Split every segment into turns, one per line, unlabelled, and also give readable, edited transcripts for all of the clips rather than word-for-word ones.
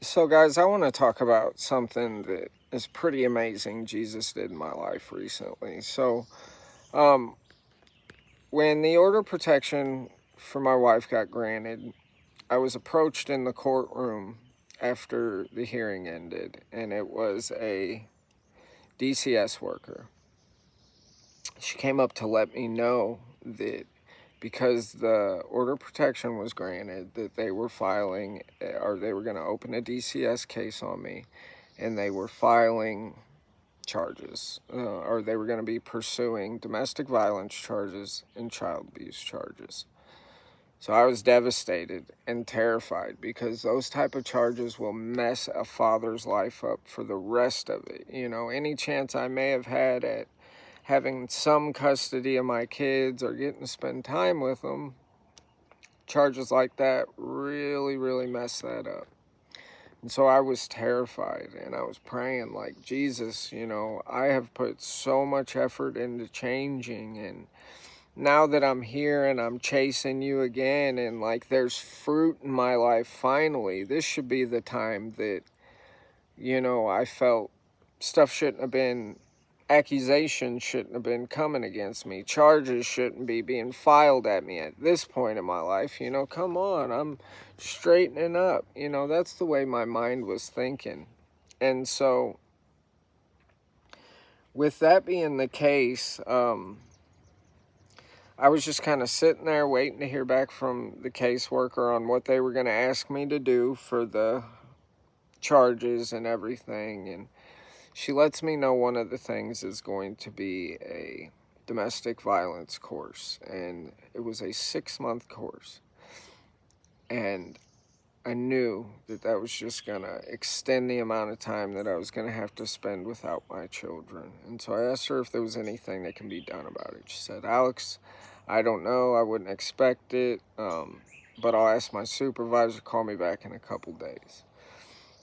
So, guys, I want to talk about something that is pretty amazing Jesus did in my life recently. Um, when the order of protection for my wife got granted, I was approached in the courtroom after the hearing ended, and it was a DCS worker. She came up to let me know that because the order of protection was granted, that they were filing, or they were going to open a DCS case on me, and they were filing charges, or they were going to be pursuing domestic violence charges and child abuse charges. So I was devastated and terrified because those type of charges will mess a father's life up for the rest of it. Any chance I may have had at having some custody of my kids or getting to spend time with them, charges like that really, really mess that up. And so I was terrified, and I was praying like, Jesus, I have put so much effort into changing, and now that I'm here and I'm chasing you again, and like there's fruit in my life finally, this should be the time that, I felt stuff shouldn't have been, accusations shouldn't have been coming against me. Charges shouldn't be being filed at me at this point in my life. Come on, I'm straightening up. That's the way my mind was thinking. And so, with that being the case, I was just kind of sitting there waiting to hear back from the caseworker on what they were going to ask me to do for the charges and everything. And she lets me know one of the things is going to be a domestic violence course, and it was a 6-month course. And I knew that that was just going to extend the amount of time that I was going to have to spend without my children. And so I asked her if there was anything that can be done about it. She said, Alex, I don't know. I wouldn't expect it, but I'll ask my supervisor to call me back in a couple days.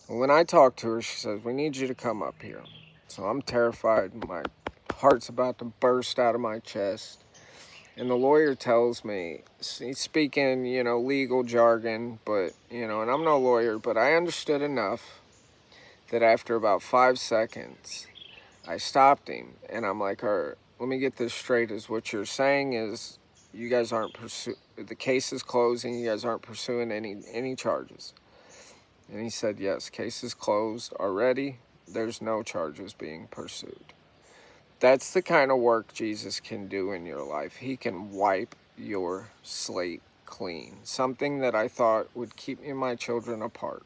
When I talked to her, she says, we need you to come up here. So I'm terrified. My heart's about to burst out of my chest. And the lawyer tells me, he's speaking, legal jargon, but, and I'm no lawyer, but I understood enough that after about 5 seconds, I stopped him. And I'm like, all right, let me get this straight. Is what you're saying is you guys aren't the case is closing, you guys aren't pursuing any charges. And he said, yes, case is closed already. There's no charges being pursued. That's the kind of work Jesus can do in your life. He can wipe your slate clean. Something that I thought would keep me and my children apart